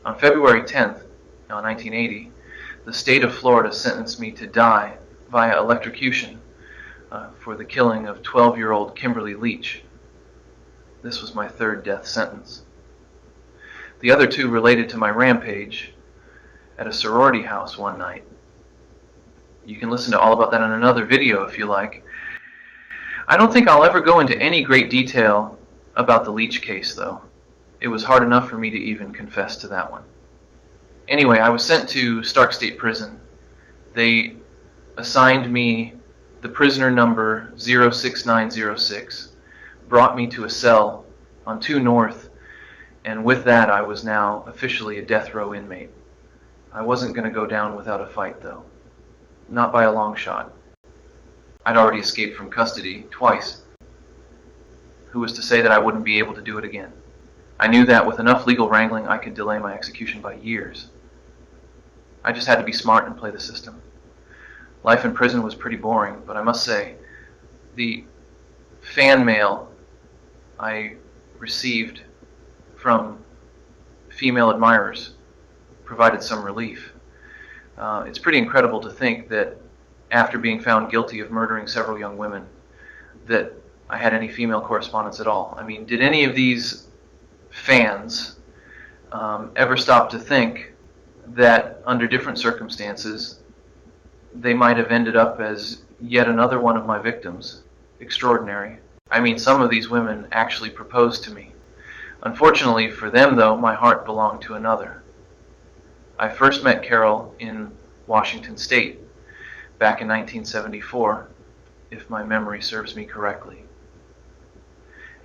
On February 10th, 1980, the state of Florida sentenced me to die via electrocution for the killing of 12-year-old Kimberly Leach. This was my third death sentence. The other two related to my rampage at a sorority house one night. You can listen to all about that in another video if you like. I don't think I'll ever go into any great detail about the Leach case, though. It was hard enough for me to even confess to that one. Anyway, I was sent to Stark State Prison. They assigned me the prisoner number 06906, brought me to a cell on 2 North, and with that I was now officially a death row inmate. I wasn't going to go down without a fight, though. Not by a long shot. I'd already escaped from custody twice. Who was to say that I wouldn't be able to do it again? I knew that with enough legal wrangling I could delay my execution by years. I just had to be smart and play the system. Life in prison was pretty boring, but I must say, the fan mail I received from female admirers provided some relief. It's pretty incredible to think that after being found guilty of murdering several young women, that I had any female correspondence at all. I mean, did any of these fans ever stop to think that under different circumstances they might have ended up as yet another one of my victims? Extraordinary. I mean, some of these women actually proposed to me. Unfortunately for them, though, my heart belonged to another. I first met Carol in Washington State back in 1974, if my memory serves me correctly.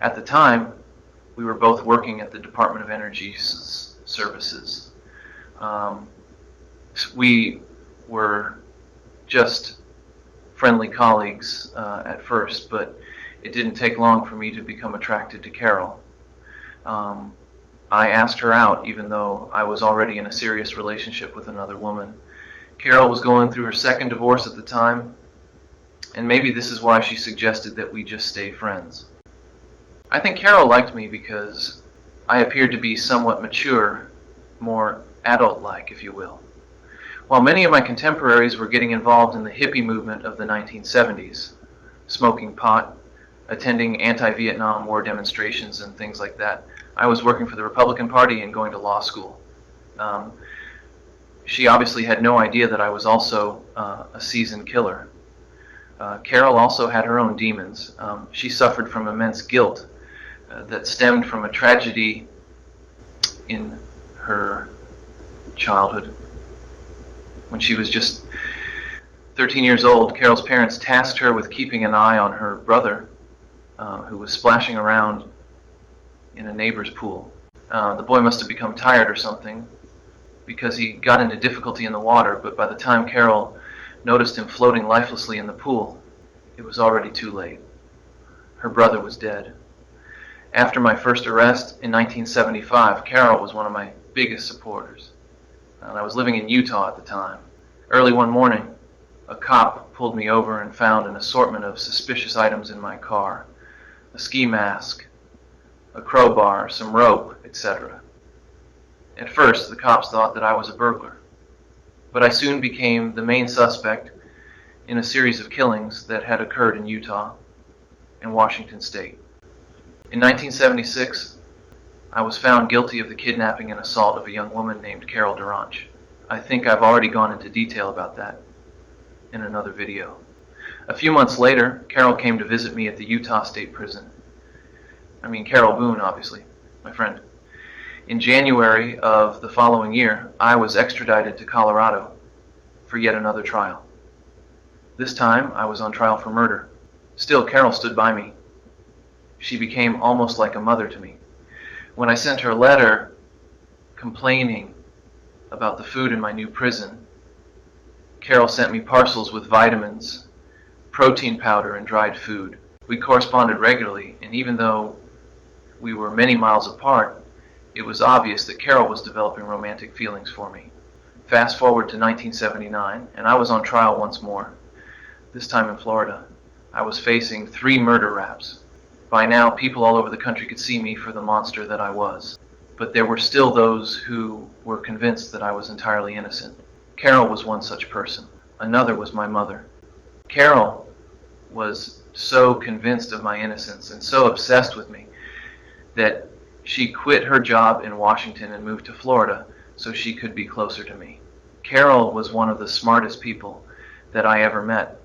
At the time, we were both working at the Department of Energy's services. We were just friendly colleagues at first, but it didn't take long for me to become attracted to Carol. I asked her out even though I was already in a serious relationship with another woman. Carol was going through her second divorce at the time, and maybe this is why she suggested that we just stay friends. I think Carol liked me because I appeared to be somewhat mature, more adult-like, if you will. While many of my contemporaries were getting involved in the hippie movement of the 1970s, smoking pot, attending anti-Vietnam War demonstrations and things like that, I was working for the Republican Party and going to law school. She obviously had no idea that I was also a seasoned killer. Carol also had her own demons. She suffered from immense guilt that stemmed from a tragedy in her childhood. When she was just 13 years old, Carol's parents tasked her with keeping an eye on her brother, who was splashing around in a neighbor's pool. The boy must have become tired or something, because he got into difficulty in the water, but by the time Carol noticed him floating lifelessly in the pool, it was already too late. Her brother was dead. After my first arrest in 1975, Carol was one of my biggest supporters. And I was living in Utah at the time. Early one morning, a cop pulled me over and found an assortment of suspicious items in my car. A ski mask, a crowbar, some rope, etc. At first, the cops thought that I was a burglar, but I soon became the main suspect in a series of killings that had occurred in Utah and Washington State. In 1976, I was found guilty of the kidnapping and assault of a young woman named Carol Duranch. I think I've already gone into detail about that in another video. A few months later, Carol came to visit me at the Utah State Prison. I mean Carol Boone, obviously, my friend. In January of the following year, I was extradited to Colorado for yet another trial. This time, I was on trial for murder. Still, Carol stood by me. She became almost like a mother to me. When I sent her a letter complaining about the food in my new prison, Carol sent me parcels with vitamins, protein powder, and dried food. We corresponded regularly, and even though we were many miles apart, it was obvious that Carol was developing romantic feelings for me. Fast forward to 1979, and I was on trial once more, this time in Florida. I was facing 3 murder raps. By now, people all over the country could see me for the monster that I was. but there were still those who were convinced that I was entirely innocent. Carol was one such person. Another was my mother. Carol was so convinced of my innocence and so obsessed with me that she quit her job in Washington and moved to Florida so she could be closer to me. Carol was one of the smartest people that I ever met,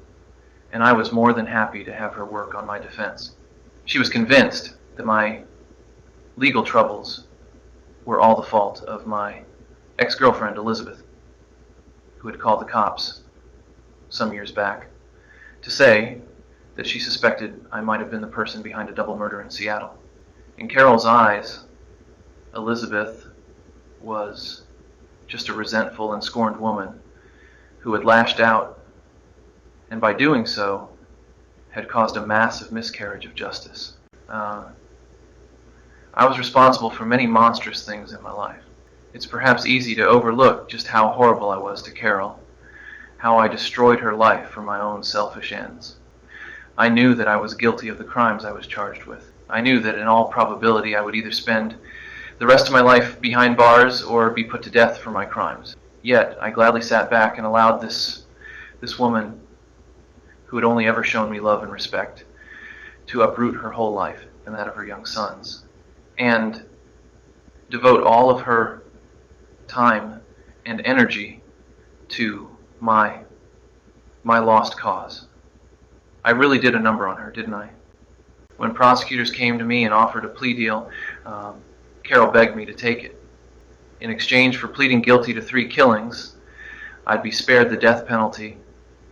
and I was more than happy to have her work on my defense. She was convinced that my legal troubles were all the fault of my ex-girlfriend, Elizabeth, who had called the cops some years back to say that she suspected I might have been the person behind a double murder in Seattle. In Carol's eyes, Elizabeth was just a resentful and scorned woman who had lashed out, and by doing so, had caused a massive miscarriage of justice. I was responsible for many monstrous things in my life. It's perhaps easy to overlook just how horrible I was to Carol, how I destroyed her life for my own selfish ends. I knew that I was guilty of the crimes I was charged with. I knew that in all probability I would either spend the rest of my life behind bars or be put to death for my crimes. Yet I gladly sat back and allowed this woman, who had only ever shown me love and respect, to uproot her whole life and that of her young sons, and devote all of her time and energy to my lost cause. I really did a number on her, didn't I? When prosecutors came to me and offered a plea deal, Carol begged me to take it. In exchange for pleading guilty to 3 killings, I'd be spared the death penalty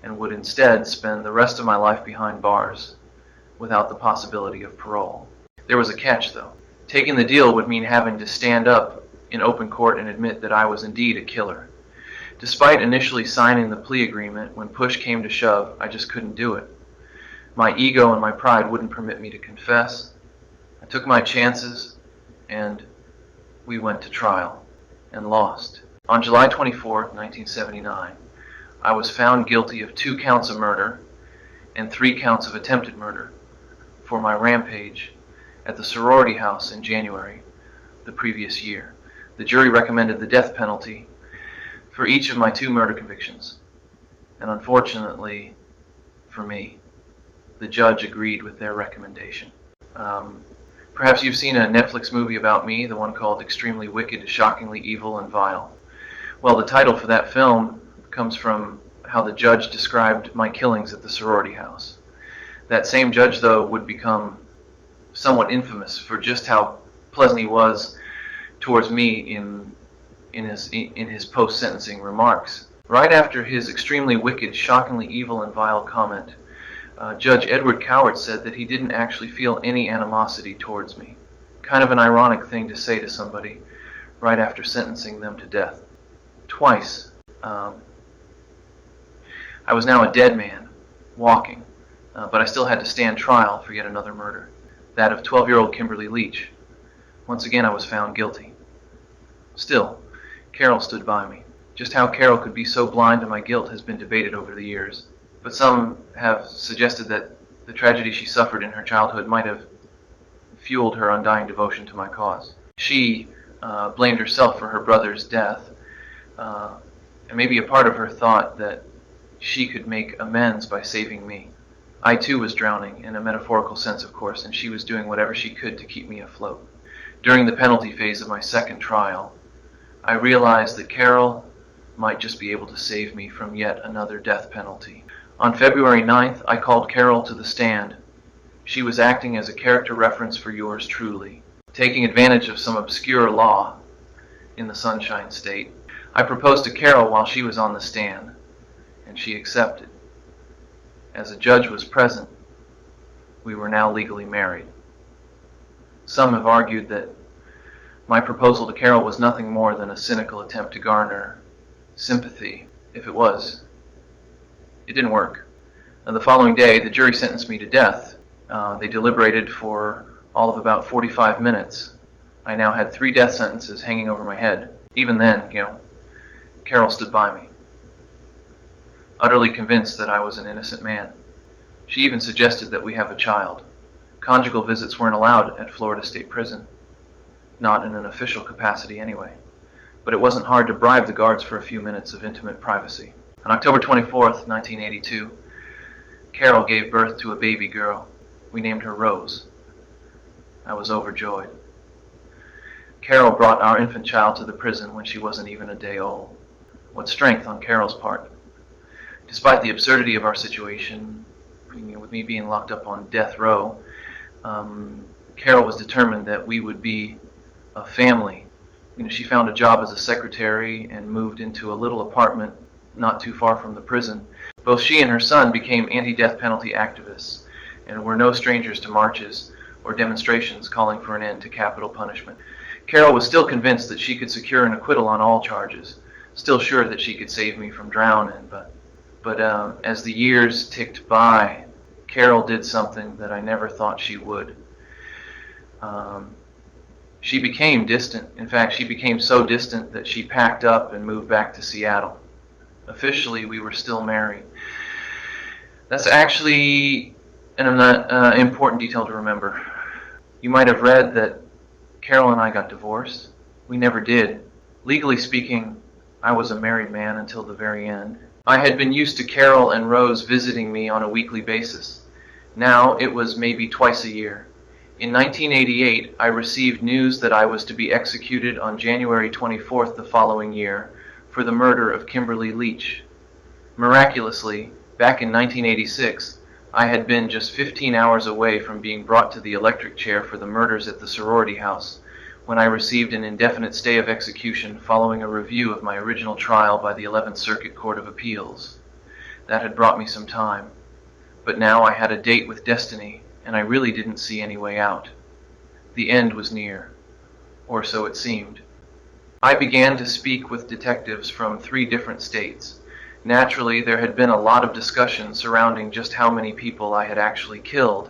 and would instead spend the rest of my life behind bars without the possibility of parole. There was a catch, though. Taking the deal would mean having to stand up in open court and admit that I was indeed a killer. Despite initially signing the plea agreement, when push came to shove, I just couldn't do it. My ego and my pride wouldn't permit me to confess. I took my chances, and we went to trial and lost. On July 24, 1979, I was found guilty of 2 counts of murder and 3 counts of attempted murder for my rampage at the sorority house in January the previous year. The jury recommended the death penalty for each of my 2 murder convictions, and unfortunately for me, the judge agreed with their recommendation. Perhaps you've seen a Netflix movie about me, the one called Extremely Wicked, Shockingly Evil, and Vile. Well, the title for that film comes from how the judge described my killings at the sorority house. That same judge, though, would become somewhat infamous for just how pleasant he was towards me in his post-sentencing remarks. Right after his extremely wicked, shockingly evil, and vile comment, Judge Edward Cowart said that he didn't actually feel any animosity towards me. Kind of an ironic thing to say to somebody right after sentencing them to death. Twice. I was now a dead man, walking, but I still had to stand trial for yet another murder, that of 12-year-old Kimberly Leach. Once again, I was found guilty. Still, Carol stood by me. Just how Carol could be so blind to my guilt has been debated over the years, but some have suggested that the tragedy she suffered in her childhood might have fueled her undying devotion to my cause. She blamed herself for her brother's death, and maybe a part of her thought that she could make amends by saving me. I too was drowning, in a metaphorical sense of course, and she was doing whatever she could to keep me afloat. During the penalty phase of my second trial, I realized that Carol might just be able to save me from yet another death penalty. On February 9th, I called Carol to the stand. She was acting as a character reference for yours truly, taking advantage of some obscure law in the Sunshine State. I proposed to Carol while she was on the stand, and she accepted. As a judge was present, we were now legally married. Some have argued that my proposal to Carol was nothing more than a cynical attempt to garner sympathy. If it was, it didn't work. And the following day, the jury sentenced me to death. They deliberated for all of about 45 minutes. I now had 3 death sentences hanging over my head. Even then, Carol stood by me, utterly convinced that I was an innocent man. She even suggested that we have a child. Conjugal visits weren't allowed at Florida State Prison. not in an official capacity anyway. But it wasn't hard to bribe the guards for a few minutes of intimate privacy. On October 24th, 1982, Carol gave birth to a baby girl. We named her Rose. I was overjoyed. Carol brought our infant child to the prison when she wasn't even a day old. What strength on Carol's part. Despite the absurdity of our situation, with me being locked up on death row, Carol was determined that we would be a family. She found a job as a secretary and moved into a little apartment not too far from the prison. Both she and her son became anti-death penalty activists and were no strangers to marches or demonstrations calling for an end to capital punishment. Carol was still convinced that she could secure an acquittal on all charges, still sure that she could save me from drowning, but as the years ticked by, Carol did something that I never thought she would. She became distant. In fact, she became so distant that she packed up and moved back to Seattle. Officially, we were still married. That's actually an important detail to remember. You might have read that Carol and I got divorced. We never did. Legally speaking, I was a married man until the very end. I had been used to Carol and Rose visiting me on a weekly basis. Now it was maybe twice a year. In 1988, I received news that I was to be executed on January 24th the following year for the murder of Kimberly Leach. Miraculously, back in 1986, I had been just 15 hours away from being brought to the electric chair for the murders at the sorority house when I received an indefinite stay of execution following a review of my original trial by the 11th Circuit Court of Appeals. That had brought me some time, but now I had a date with destiny, and I really didn't see any way out. The end was near, or so it seemed. I began to speak with detectives from 3 different states. Naturally, there had been a lot of discussion surrounding just how many people I had actually killed.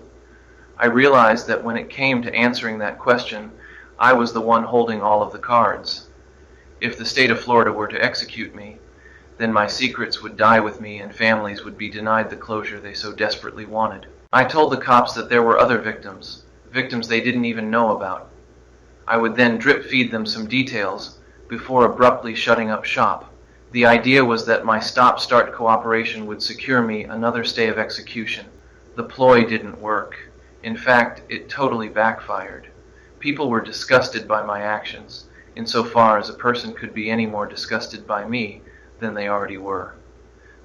I realized that when it came to answering that question, I was the one holding all of the cards. If the state of Florida were to execute me, then my secrets would die with me and families would be denied the closure they so desperately wanted. I told the cops that there were other victims they didn't even know about. I would then drip feed them some details before abruptly shutting up shop. The idea was that my stop-start cooperation would secure me another stay of execution. The ploy didn't work. In fact, it totally backfired. People were disgusted by my actions, insofar as a person could be any more disgusted by me than they already were.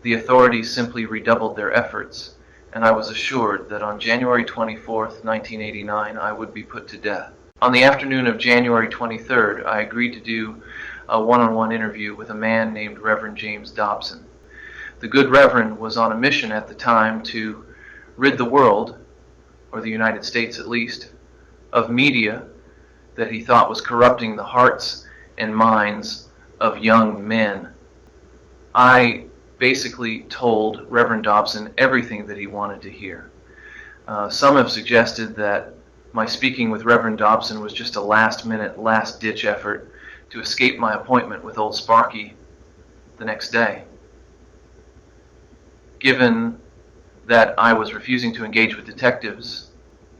The authorities simply redoubled their efforts, and I was assured that on January 24th, 1989, I would be put to death. On the afternoon of January 23rd, I agreed to do a one-on-one interview with a man named Reverend James Dobson. The good Reverend was on a mission at the time to rid the world, or the United States at least, of media that he thought was corrupting the hearts and minds of young men. I basically told Reverend Dobson everything that he wanted to hear. Some have suggested that my speaking with Reverend Dobson was just a last-minute, last-ditch effort to escape my appointment with old Sparky the next day. Given that I was refusing to engage with detectives,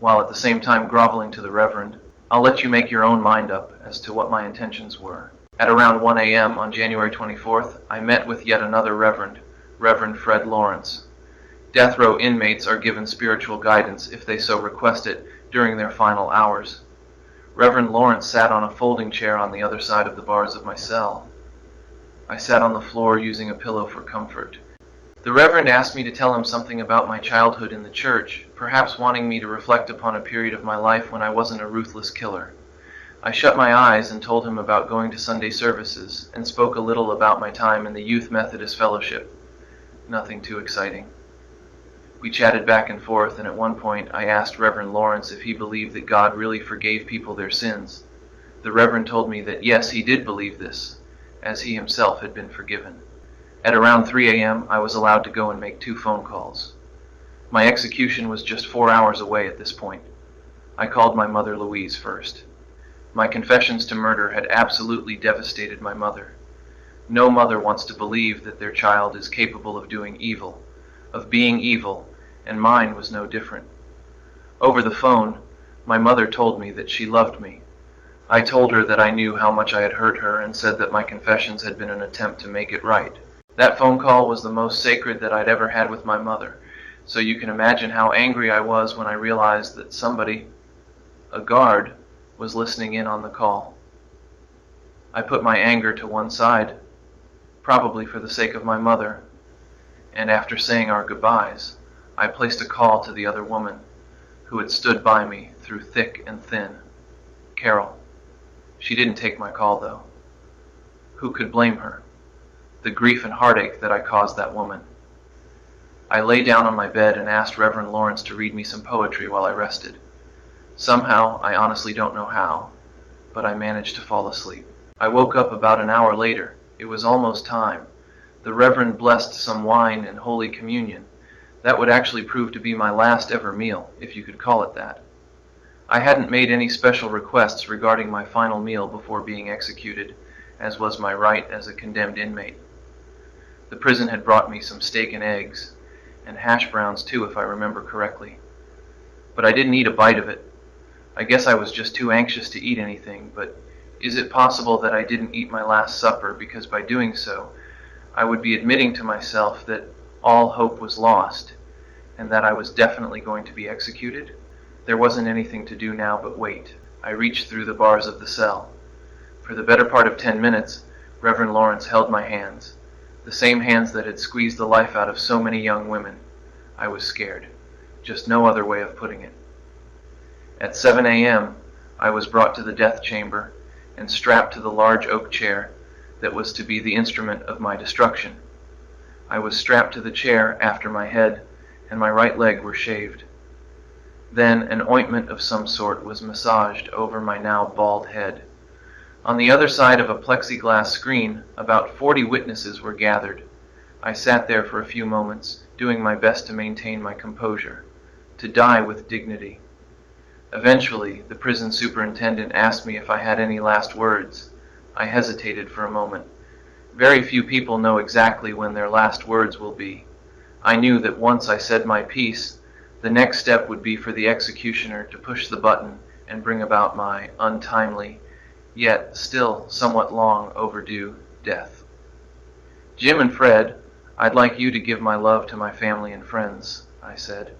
while at the same time groveling to the Reverend, I'll let you make your own mind up as to what my intentions were. At around 1 a.m. on January 24th, I met with yet another Reverend, Reverend Fred Lawrence. Death row inmates are given spiritual guidance if they so request it during their final hours. Reverend Lawrence sat on a folding chair on the other side of the bars of my cell. I sat on the floor using a pillow for comfort. The Reverend asked me to tell him something about my childhood in the church, perhaps wanting me to reflect upon a period of my life when I wasn't a ruthless killer. I shut my eyes and told him about going to Sunday services and spoke a little about my time in the Youth Methodist Fellowship. Nothing too exciting. We chatted back and forth, and at one point I asked Reverend Lawrence if he believed that God really forgave people their sins. The Reverend told me that yes, he did believe this, as he himself had been forgiven. At around 3 a.m., I was allowed to go and make 2 phone calls. My execution was just 4 hours away at this point. I called my mother Louise first. My confessions to murder had absolutely devastated my mother. No mother wants to believe that their child is capable of doing evil, of being evil, and mine was no different. Over the phone, my mother told me that she loved me. I told her that I knew how much I had hurt her and said that my confessions had been an attempt to make it right. That phone call was the most sacred that I'd ever had with my mother, so you can imagine how angry I was when I realized that somebody, a guard, was listening in on the call. I put my anger to one side, probably for the sake of my mother, and after saying our goodbyes, I placed a call to the other woman, who had stood by me through thick and thin. Carol. She didn't take my call, though. Who could blame her? The grief and heartache that I caused that woman. I lay down on my bed and asked Reverend Lawrence to read me some poetry while I rested. Somehow, I honestly don't know how, but I managed to fall asleep. I woke up about an hour later. It was almost time. The Reverend blessed some wine and Holy Communion. That would actually prove to be my last ever meal, if you could call it that. I hadn't made any special requests regarding my final meal before being executed, as was my right as a condemned inmate. The prison had brought me some steak and eggs, and hash browns too, if I remember correctly. But I didn't eat a bite of it. I guess I was just too anxious to eat anything, but is it possible that I didn't eat my last supper because by doing so, I would be admitting to myself that all hope was lost, and that I was definitely going to be executed? There wasn't anything to do now but wait. I reached through the bars of the cell. For the better part of 10 minutes, Reverend Lawrence held my hands, the same hands that had squeezed the life out of so many young women. I was scared. Just no other way of putting it. At 7 a.m., I was brought to the death chamber and strapped to the large oak chair that was to be the instrument of my destruction. I was strapped to the chair after my head and my right leg were shaved. Then an ointment of some sort was massaged over my now bald head. On the other side of a plexiglass screen, about 40 witnesses were gathered. I sat there for a few moments, doing my best to maintain my composure, to die with dignity. Eventually, the prison superintendent asked me if I had any last words. I hesitated for a moment. Very few people know exactly when their last words will be. I knew that once I said my piece, the next step would be for the executioner to push the button and bring about my untimely, yet still somewhat long overdue, death. Jim and Fred, I'd like you to give my love to my family and friends, I said.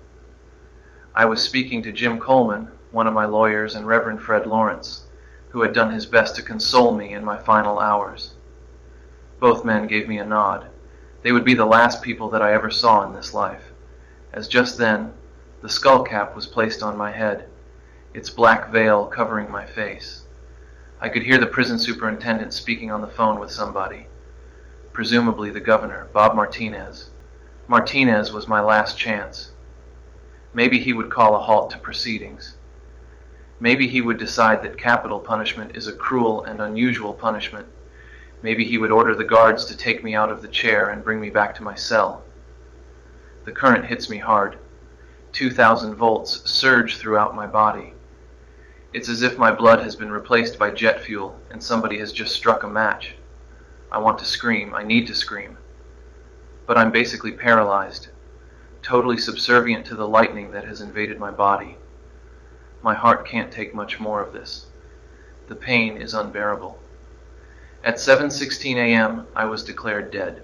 I was speaking to Jim Coleman, one of my lawyers, and Reverend Fred Lawrence, who had done his best to console me in my final hours. Both men gave me a nod. They would be the last people that I ever saw in this life, as just then the skull cap was placed on my head, its black veil covering my face. I could hear the prison superintendent speaking on the phone with somebody, presumably the governor, Bob Martinez. Martinez was my last chance. Maybe he would call a halt to proceedings. Maybe he would decide that capital punishment is a cruel and unusual punishment. Maybe he would order the guards to take me out of the chair and bring me back to my cell. The current hits me hard. 2,000 volts surge throughout my body. It's as if my blood has been replaced by jet fuel and somebody has just struck a match. I want to scream. I need to scream. But I'm basically paralyzed, totally subservient to the lightning that has invaded my body. My heart can't take much more of this. The pain is unbearable. At 7:16 a.m., I was declared dead.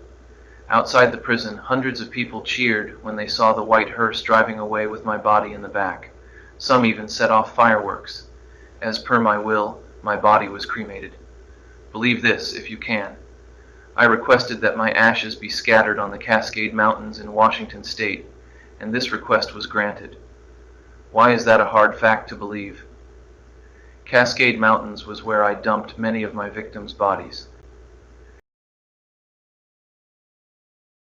Outside the prison, hundreds of people cheered when they saw the white hearse driving away with my body in the back. Some even set off fireworks. As per my will, my body was cremated. Believe this if you can. I requested that my ashes be scattered on the Cascade Mountains in Washington state, and this request was granted. Why is that a hard fact to believe? Cascade Mountains was where I dumped many of my victims' bodies.